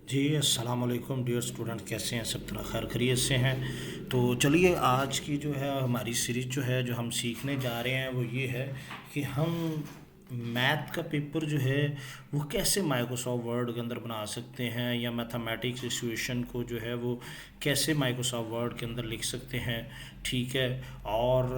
जी अस्सलाम वालेकुम dear student, कैसे हैं? सब तरह खैर खैरियत से हैं। तो चलिए आज की जो है हमारी सीरीज़ जो है जो हम सीखने जा रहे हैं वो ये है कि हम मैथ का पेपर जो है वो कैसे माइक्रोसॉफ्ट वर्ड के अंदर बना सकते हैं, या मैथमेटिक्स इक्वेशन को जो है वो कैसे माइक्रोसॉफ्ट वर्ड के अंदर लिख सकते हैं। ठीक है। और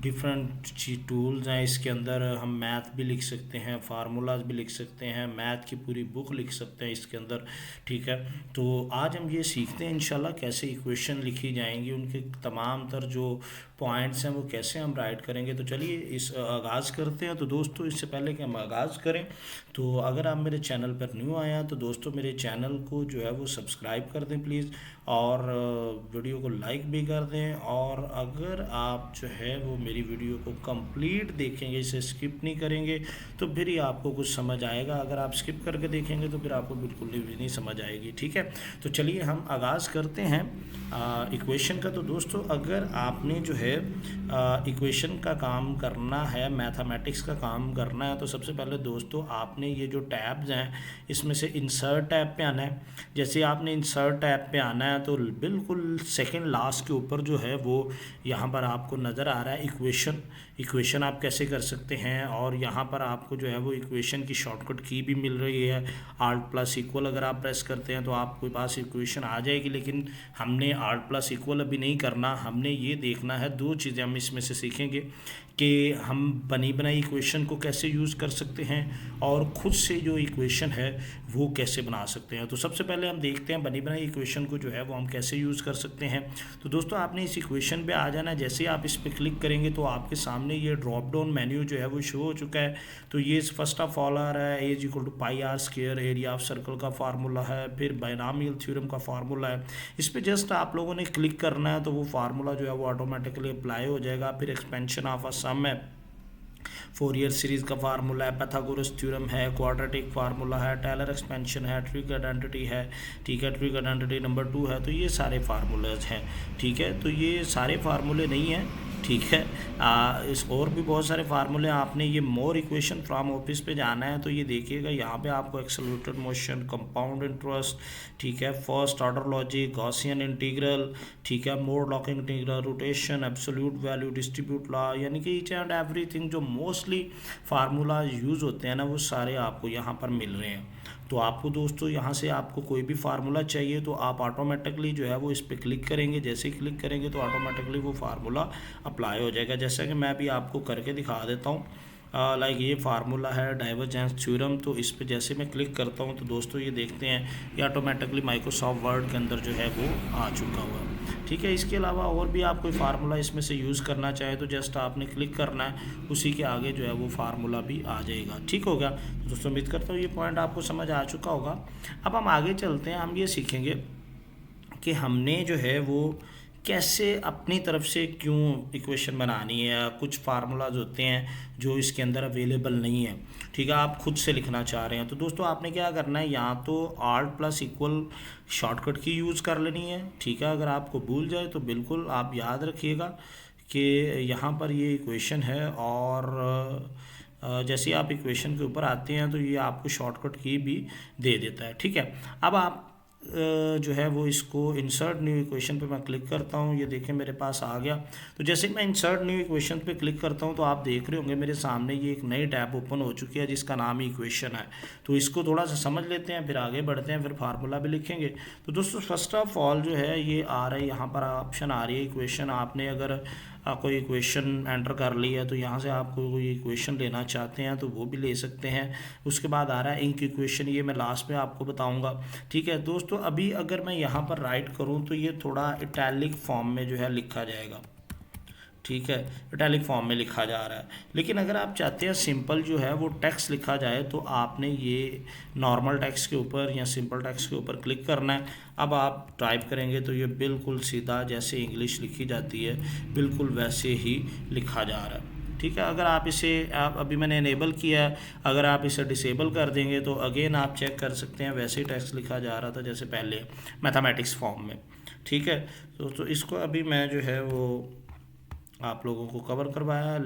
डिफरेंट टूल्स हैं इसके अंदर, हम मैथ भी लिख सकते हैं, फार्मूलाज भी लिख सकते हैं, मैथ की पूरी बुक लिख सकते हैं इसके अंदर। ठीक है। तो आज हम ये सीखते हैं इंशाल्लाह कैसे इक्वेशन लिखी जाएंगी, उनके तमाम तर जो पॉइंट्स हैं वो कैसे हम राइट करेंगे। तो चलिए इस आगाज़ करते हैं। तो दोस्तों इससे पहले कि हम आगाज़ करें, तो अगर आप मेरे चैनल पर न्यू आए हैं तो दोस्तों मेरे चैनल को जो है वो सब्सक्राइब कर दें प्लीज़, और वीडियो को लाइक भी कर दें। और अगर आप जो है वो मेरी वीडियो को कंप्लीट देखेंगे, इसे स्किप नहीं करेंगे, तो फिर ही आपको कुछ समझ आएगा। अगर आप स्किप करके देखेंगे तो फिर आपको बिल्कुल भी नहीं समझ आएगी। ठीक है। तो चलिए हम आगाज़ करते हैं इक्वेशन का। तो दोस्तों अगर आपने जो है इक्वेशन का काम करना है, मैथमेटिक्स का काम करना है, तो सबसे पहले दोस्तों आपने ये जो टैब्स हैं इसमें से इंसर्ट टैब पे आना है। जैसे आपने इंसर्ट टैब पे आना है तो बिल्कुल सेकंड लास्ट के ऊपर जो है वो यहाँ पर आपको नज़र आ रहा है इक्वेशन। इक्वेशन आप कैसे कर सकते हैं, और यहाँ पर आपको जो है वो इक्वेशन की शॉर्टकट की भी मिल रही है, आर्ट प्लस इक्वल। अगर आप प्रेस करते हैं तो आपके पास इक्वेशन आ जाएगी, लेकिन हमने आर्ट प्लस इक्वल अभी नहीं करना। हमने ये देखना है, दो चीज़ें हम इसमें से सीखेंगे कि हम बनी बनाई इक्वेशन को कैसे यूज़ कर सकते हैं, और खुद से जो इक्वेशन है वो कैसे बना सकते हैं। तो सबसे पहले हम देखते हैं बनी बनाई इक्वेशन को जो है वो हम कैसे यूज़ कर सकते हैं। तो दोस्तों आपने इस इक्वेशन पे आ जाना है। जैसे ही आप इस पर क्लिक करेंगे तो आपके सामने ये ड्रॉप डाउन मेन्यू जो है वो शो हो चुका है। तो ये फर्स्ट ऑफ ऑल आ रहा है A=πr², एरिया ऑफ सर्कल का फार्मूला है, फिर बायनॉमियल थ्योरम का फार्मूला है। इस पर जस्ट आप लोगों ने क्लिक करना है तो वो फार्मूला जो है वो ऑटोमेटिकली अप्लाई हो जाएगा। फिर एक्सपेंशन ऑफ अ सम है, फोरियर सीरीज़ का फार्मूला है, पैथागोरस थ्योरम है, क्वाड्रेटिक फार्मूला है, टेलर एक्सपेंशन है, ट्रिक आइडेंटिटी है। ठीक है। ट्रिक आइडेंटिटी नंबर 2 है। तो ये सारे फार्मूलाज हैं। ठीक है। तो ये सारे फार्मूले नहीं हैं। ठीक है। इस और भी बहुत सारे फार्मूले। आपने ये मोर इक्वेशन फ्रॉम ऑफिस पे जाना है तो ये देखिएगा, यहाँ पे आपको एक्सेलरेटेड मोशन, कंपाउंड इंटरेस्ट, ठीक है, first order logic, Gaussian integral, ठीक है, mode locking integral, rotation, absolute value, distribute law, यानी कि ईच एंड एवरीथिंग जो मोस्टली फार्मूला यूज़ होते हैं ना वो सारे आपको यहाँ पर मिल रहे हैं। तो आपको दोस्तों यहाँ से आपको कोई भी फार्मूला चाहिए तो आप ऑटोमेटिकली जो है वो इस पर क्लिक करेंगे। जैसे ही क्लिक करेंगे तो ऑटोमेटिकली वो फार्मूला अप्लाई हो जाएगा। जैसा कि मैं भी आपको करके दिखा देता हूँ। लाइक ये फार्मूला है डाइवर्जेंस थ्योरम। तो इस पे जैसे मैं क्लिक करता हूँ तो दोस्तों ये देखते हैं ये ऑटोमेटिकली माइक्रोसॉफ्ट वर्ड के अंदर जो है वो आ चुका हुआ है। ठीक है। इसके अलावा और भी आप कोई फार्मूला इसमें से यूज़ करना चाहे तो जस्ट आपने क्लिक करना है, उसी के आगे जो है वो फार्मूला भी आ जाएगा। ठीक हो गया। तो दोस्तों उम्मीद करता हूँ ये पॉइंट आपको समझ आ चुका होगा। अब हम आगे चलते हैं। हम ये सीखेंगे कि हमने जो है वो कैसे अपनी तरफ से क्यों इक्वेशन बनानी है। कुछ फार्मूलाज होते हैं जो इसके अंदर अवेलेबल नहीं है। ठीक है। आप खुद से लिखना चाह रहे हैं तो दोस्तों आपने क्या करना है, यहाँ तो आर्ट प्लस इक्वल शॉर्टकट की यूज़ कर लेनी है। ठीक है। अगर आपको भूल जाए तो बिल्कुल आप याद रखिएगा कि यहाँ पर ये इक्वेशन है, और जैसे आप इक्वेशन के ऊपर आते हैं तो ये आपको शॉर्टकट की भी दे देता है। ठीक है। अब आप जो है वो इसको इंसर्ट न्यू इक्वेशन पे मैं क्लिक करता हूँ। ये देखें मेरे पास आ गया। तो जैसे मैं इंसर्ट न्यू इक्वेशन पे क्लिक करता हूँ तो आप देख रहे होंगे मेरे सामने ये एक नई टैब ओपन हो चुकी है जिसका नाम ही इक्वेशन है। तो इसको थोड़ा सा समझ लेते हैं, फिर आगे बढ़ते हैं, फिर फार्मूला भी लिखेंगे। तो दोस्तों फर्स्ट ऑफ ऑल जो है ये आ रहा है, यहाँ पर ऑप्शन आ रही है इक्वेशन। आपने अगर कोई इक्वेशन एंटर कर ली है तो यहाँ से आपको कोई इक्वेशन लेना चाहते हैं तो वो भी ले सकते हैं। उसके बाद आ रहा है इंक इक्वेशन, ये मैं लास्ट में आपको बताऊंगा। ठीक है दोस्तों। अभी अगर मैं यहाँ पर राइट करूँ तो ये थोड़ा इटैलिक फॉर्म में जो है लिखा जाएगा। ठीक है। इटैलिक फॉर्म में लिखा जा रहा है। लेकिन अगर आप चाहते हैं सिंपल जो है वो टेक्स्ट लिखा जाए तो आपने ये नॉर्मल टेक्स्ट के ऊपर या सिंपल टेक्स्ट के ऊपर क्लिक करना है। अब आप टाइप करेंगे तो ये बिल्कुल सीधा जैसे इंग्लिश लिखी जाती है बिल्कुल वैसे ही लिखा जा रहा है। ठीक है। अगर आप इसे अभी मैंने इनेबल किया है, अगर आप इसे डिसेबल कर देंगे तो अगेन आप चेक कर सकते हैं वैसे ही टेक्स्ट लिखा जा रहा था जैसे पहले मैथमेटिक्स फॉर्म में। ठीक है। तो इसको अभी मैं जो है वो आप लोगों को कवर करवाया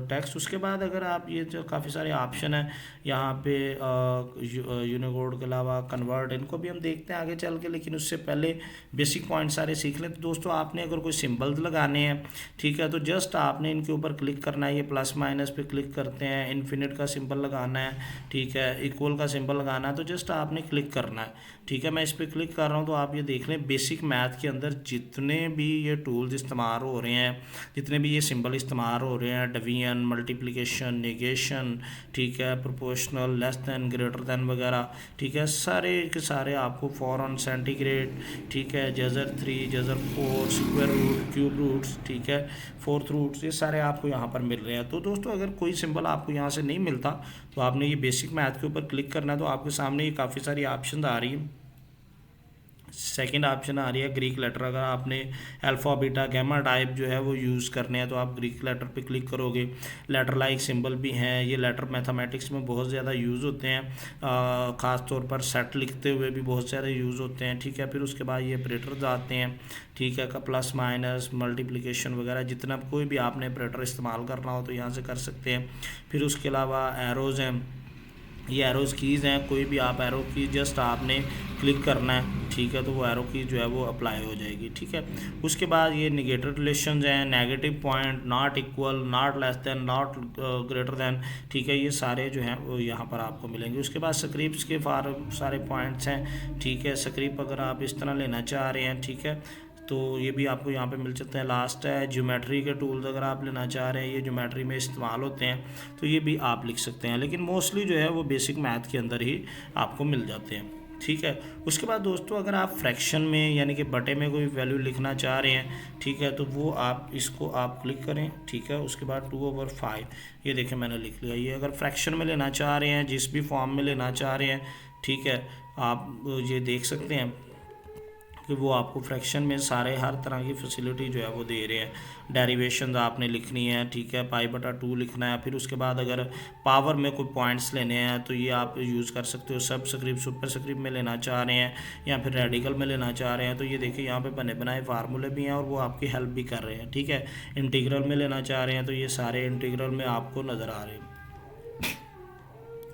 टेक्स्ट। उसके बाद अगर आप ये जो काफ़ी सारे ऑप्शन हैं यहाँ पे यूनिकोड के अलावा कन्वर्ट, इनको भी हम देखते हैं आगे चल के, लेकिन उससे पहले बेसिक पॉइंट सारे सीख लें। तो दोस्तों आपने अगर कोई सिंबल्स लगाने हैं, ठीक है, तो जस्ट आपने इनके ऊपर क्लिक करना है। ये प्लस माइनस पे क्लिक करते हैं, इन्फिनिट का सिंबल लगाना है, ठीक है, इक्वल का सिंबल लगाना है, तो जस्ट आपने क्लिक करना है, ठीक है। मैं इस पर क्लिक कर रहा हूँ तो आप ये देख लें बेसिक मैथ के अंदर जितने भी ये टूल्स इस्तेमाल हो रहे हैं, जितने भी ये सिंबल इस्तेमाल हो रहे हैं, डिवीजन, मल्टीप्लिकेशन, नेगेशन, ठीक है, proportional, less than, greater than वगैरह, ठीक है, सारे के सारे आपको फॉरन, सेंटीग्रेड, ठीक है, जजर 3, जजर 4, स्क्वायर रूट, क्यूब रूट्स, ठीक है, फोर्थ रूट्स, ये सारे आपको यहाँ पर मिल रहे हैं। तो दोस्तों अगर कोई सिंबल आपको यहाँ से नहीं मिलता तो आपने ये बेसिक मैथ के ऊपर क्लिक करना है। तो आपके सामने ये काफ़ी सारी ऑप्शन आ रही है। सेकंड ऑप्शन आ रही है ग्रीक लेटर। अगर आपने अल्फ़ा, बीटा, गामा टाइप जो है वो यूज़ करने हैं तो आप ग्रीक लेटर पे क्लिक करोगे। लेटर लाइक सिंबल भी हैं, ये लेटर मैथमेटिक्स में बहुत ज़्यादा यूज़ होते हैं, ख़ास तौर पर सेट लिखते हुए भी बहुत ज़्यादा यूज़ होते हैं, ठीक है। फिर उसके बाद ये ऑपरेटर्स आते हैं, ठीक है, का प्लस माइनस, मल्टीप्लिकेशन वगैरह, जितना कोई भी आपने ऑपरेटर इस्तेमाल करना हो तो यहाँ से कर सकते हैं। फिर उसके अलावा एरोज़ हैं, ये एरोज़ कीज़ हैं, कोई भी आप एरो की जस्ट आपने क्लिक करना है, ठीक है, तो वो एरो की जो है वो अप्लाई हो जाएगी, ठीक है। उसके बाद ये नेगेटिव रिलेशंस हैं, negative point, not equal, not less than, not greater than, ठीक है, ये सारे जो हैं वो यहाँ पर आपको मिलेंगे। उसके बाद स्क्रिप्ट्स के सारे पॉइंट्स हैं, ठीक है। स्क्रिप्ट अगर आप इस तरह लेना चाह रहे हैं, ठीक है, तो ये भी आपको यहाँ पे मिल सकते हैं। लास्ट है ज्योमेट्री के टूल्स, अगर आप लेना चाह रहे हैं, ये ज्योमेट्री में इस्तेमाल होते हैं, तो ये भी आप लिख सकते हैं, लेकिन मोस्टली जो है वो बेसिक मैथ के अंदर ही आपको मिल जाते हैं, ठीक है। उसके बाद दोस्तों अगर आप फ्रैक्शन में यानी कि बटे में कोई वैल्यू लिखना चाह रहे हैं, ठीक है, तो वो आप इसको आप क्लिक करें, ठीक है। उसके बाद 2/5 ये देखें मैंने लिख लिया। ये अगर फ्रैक्शन में लेना चाह रहे हैं, जिस भी फॉर्म में लेना चाह रहे हैं, ठीक है, आप ये देख सकते हैं कि वो आपको फ्रैक्शन में सारे हर तरह की फैसिलिटी जो है वो दे रहे हैं। डेरिवेशन आपने लिखनी है, ठीक है, π/2 लिखना है। फिर उसके बाद अगर पावर में कोई पॉइंट्स लेने हैं तो ये आप यूज़ कर सकते हो। सब स्क्रिप्ट, सुपर स्क्रिप्ट में लेना चाह रहे हैं या फिर रेडिकल में लेना चाह रहे हैं, तो ये देखिए यहाँ पे बने बनाए फार्मूले भी हैं और वो आपकी हेल्प भी कर रहे हैं, ठीक है। इंटीग्रल में लेना चाह रहे हैं तो ये सारे इंटीग्रल में आपको नज़र आ रहे हैं।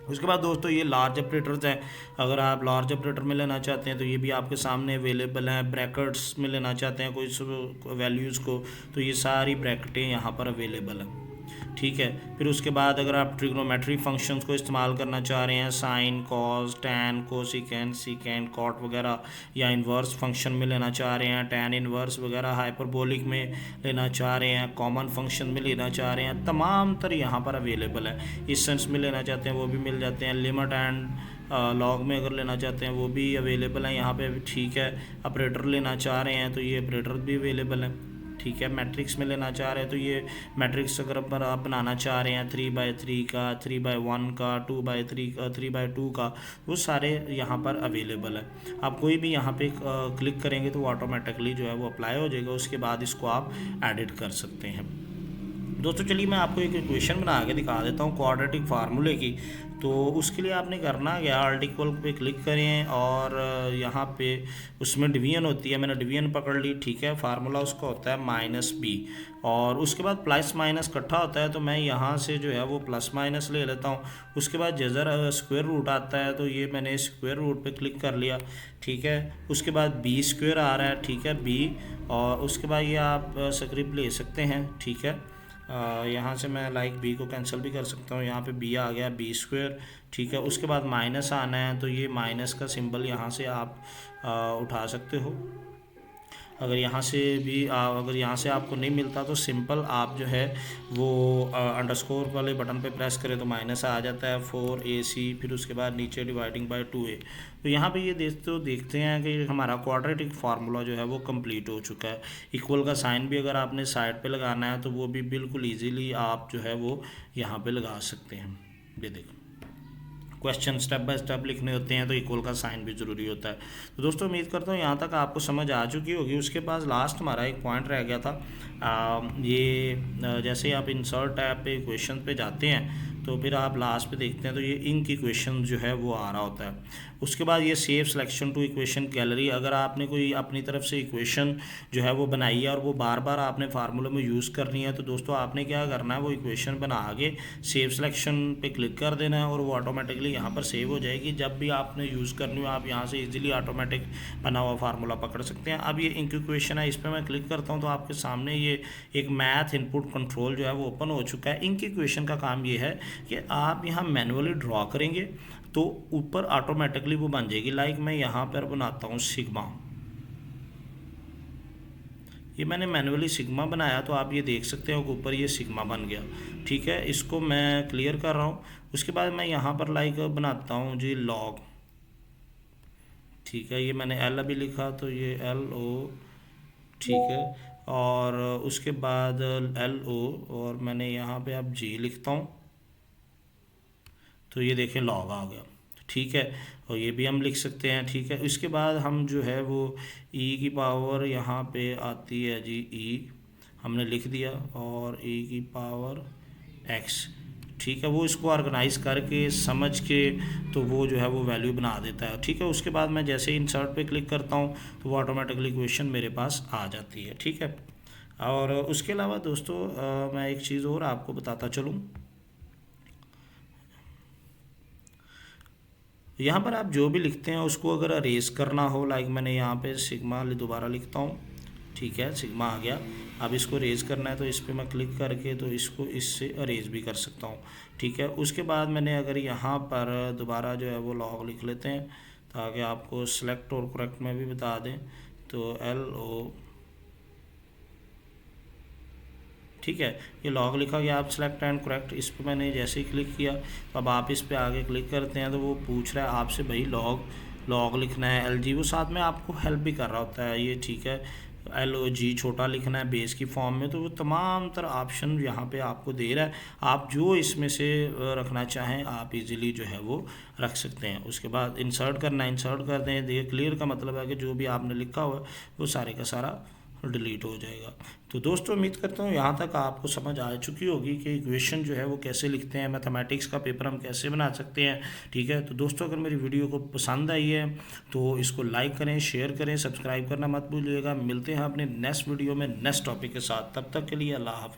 उसके बाद दोस्तों ये लार्ज ऑपरेटर्स हैं, अगर आप लार्ज ऑपरेटर में लेना चाहते हैं तो ये भी आपके सामने अवेलेबल हैं। ब्रैकेट्स में लेना चाहते हैं कोई वैल्यूज़ को, तो ये सारी ब्रैकेटें यहाँ पर अवेलेबल हैं, ठीक है। फिर उसके बाद अगर आप ट्रिग्नोमेट्री फंक्शंस को इस्तेमाल करना चाह रहे हैं, sine, cos, tan, cosecant, secant, cot वगैरह, या इन्वर्स फंक्शन में लेना चाह रहे हैं, टैन इन्वर्स वगैरह, हाइपरबोलिक में लेना चाह रहे हैं, कॉमन फंक्शन में लेना चाह रहे हैं, तमाम तरह यहाँ पर अवेलेबल है। इस सेंस में लेना चाहते हैं वो भी मिल जाते हैं। लिमिट एंड लॉग में अगर लेना चाहते हैं वो भी अवेलेबल है यहाँ पे, ठीक है। ऑपरेटर लेना चाह रहे हैं तो ये ऑपरेटर भी अवेलेबल है, ठीक है। मैट्रिक्स में लेना चाह रहे हैं तो ये मैट्रिक्स अगर आप बनाना चाह रहे हैं 3/3 का, 3/1 का, 2/3 का, 3/2 का, वो सारे यहाँ पर अवेलेबल है। आप कोई भी यहाँ पे क्लिक करेंगे तो ऑटोमेटिकली जो है वो अप्लाई हो जाएगा। उसके बाद इसको आप एडिट कर सकते हैं। दोस्तों चलिए मैं आपको एक इक्वेशन बना के दिखा देता हूँ क्वाड्रेटिक फार्मूले की। तो उसके लिए आपने करना क्या, आर्टिकल पे क्लिक करें और यहाँ पे उसमें डिवीजन होती है, मैंने डिवीजन पकड़ ली, ठीक है। फार्मूला उसका होता है -b और उसके बाद प्लस माइनस इकट्ठा होता है, तो मैं यहाँ से जो है वो प्लस माइनस ले लेता हूँ। उसके बाद जजर स्क्वायर रूट आता है तो ये मैंने स्क्वायर रूट पे क्लिक कर लिया, ठीक है। उसके बाद b² आ रहा है, ठीक है, b, और उसके बाद ये आप स्क्रिप्ट ले सकते हैं, ठीक है। यहाँ से मैं लाइक b को कैंसिल भी कर सकता हूँ। यहाँ पे b आ गया, b², ठीक है। उसके बाद माइनस आना है तो ये माइनस का सिंबल यहाँ से आप उठा सकते हो। अगर यहाँ से आपको नहीं मिलता तो सिंपल आप जो है वो अंडरस्कोर वाले बटन पे प्रेस करें तो माइनस आ जाता है 4ac, फिर उसके बाद नीचे डिवाइडिंग बाय 2a। तो यहाँ पे ये देखते हैं कि हमारा क्वाड्रेटिक फार्मूला जो है वो कंप्लीट हो चुका है। इक्वल का साइन भी अगर आपने साइड पे लगाना है तो वो भी बिल्कुल ईजीली आप जो है वो यहाँ पे लगा सकते हैं। ये देखो, क्वेश्चन स्टेप बाय स्टेप लिखने होते हैं तो इक्वल का साइन भी ज़रूरी होता है। तो दोस्तों उम्मीद करता हूँ यहाँ तक आपको समझ आ चुकी होगी। उसके पास लास्ट हमारा एक पॉइंट रह गया था, जैसे आप इंसर्ट टैब पे इक्वेशन पे जाते हैं तो फिर आप लास्ट पे देखते हैं तो ये इंक इक्वेशन जो है वो आ रहा होता है। उसके बाद ये save selection to equation gallery, अगर आपने कोई अपनी तरफ से इक्वेशन जो है वो बनाई है और वो बार बार आपने फार्मूले में यूज़ करनी है, तो दोस्तों आपने क्या करना है, वो इक्वेशन बना के सेव सिलेक्शन पे क्लिक कर देना है और वो ऑटोमेटिकली यहाँ पर सेव हो जाएगी। जब भी आपने यूज़ करनी हो आप यहाँ से इजीली ऑटोमेटिक बना हुआ फार्मूला पकड़ सकते हैं। अब ये इंक इक्वेशन है, इस पर मैं क्लिक करता हूँ तो आपके सामने ये एक मैथ इनपुट कंट्रोल जो है वो ओपन हो चुका है। इंक इक्वेशन का काम ये है कि आप यहाँ मैनुअली ड्रॉ करेंगे तो ऊपर ऑटोमेटिकली वो बन जाएगी। लाइक मैं यहाँ पर बनाता हूँ सिग्मा, ये मैंने मैनुअली सिग्मा बनाया तो आप ये देख सकते हो कि ऊपर ये सिग्मा बन गया। ठीक है, इसको मैं क्लियर कर रहा हूँ। उसके बाद मैं यहाँ पर लाइक बनाता हूँ जी लॉग। ठीक है, ये मैंने एल अभी लिखा तो ये एल ओ, ठीक है, और उसके बाद एल ओ और मैंने यहाँ पे अब जी लिखता हूँ तो ये देखें लॉग आ गया। ठीक है, और ये भी हम लिख सकते हैं। ठीक है, इसके बाद हम जो है वो ई की पावर यहाँ पे आती है जी ई, हमने लिख दिया, और ई की पावर एक्स। ठीक है, वो इसको ऑर्गेनाइज करके समझ के तो वो जो है वो वैल्यू बना देता है। ठीक है, उसके बाद मैं जैसे ही इंसर्ट पे क्लिक करता हूँ तो वो ऑटोमेटिकली इक्वेशन मेरे पास आ जाती है। ठीक है, और उसके अलावा दोस्तों मैं एक चीज़ और आपको बताता चलूँ। यहाँ पर आप जो भी लिखते हैं उसको अगर अरेज करना हो, लाइक मैंने यहाँ पे सिग्मा दोबारा लिखता हूँ। ठीक है, सिग्मा आ गया। अब इसको अरेज करना है तो इस पर मैं क्लिक करके तो इसको इससे अरेज भी कर सकता हूँ। ठीक है, उसके बाद मैंने अगर यहाँ पर दोबारा जो है वो लॉग लिख लेते हैं ताकि आपको सेलेक्ट और करेक्ट में भी बता दें, तो एल ओ, ठीक है, ये लॉग लिखा गया। आप सेलेक्ट एंड करेक्ट, इस पर मैंने जैसे ही क्लिक किया तो अब आप इस पर आगे क्लिक करते हैं तो वो पूछ रहा है आपसे भाई लॉग लिखना है एल जी, वो साथ में आपको हेल्प भी कर रहा होता है ये। ठीक है, एल ओ जी छोटा लिखना है बेस की फॉर्म में, तो वो तमाम तरह ऑप्शन यहाँ पे आपको दे रहा है। आप जो इसमें से रखना चाहें आप इजीली जो है वो रख सकते हैं। उसके बाद इंसर्ट करना है, इंसर्ट कर दें। देखिए क्लियर का मतलब है कि जो भी आपने लिखा हुआ है वो सारे का सारा डिलीट हो जाएगा। तो दोस्तों उम्मीद करता हूँ यहाँ तक आपको समझ आ चुकी होगी कि इक्वेशन जो है वो कैसे लिखते हैं, मैथमेटिक्स का पेपर हम कैसे बना सकते हैं। ठीक है, तो दोस्तों अगर मेरी वीडियो को पसंद आई है तो इसको लाइक करें, शेयर करें, सब्सक्राइब करना मत भूलिएगा। मिलते हैं अपने नेक्स्ट वीडियो में नेक्स्ट टॉपिक के साथ, तब तक के लिए अल्लाह हाफ़िज़।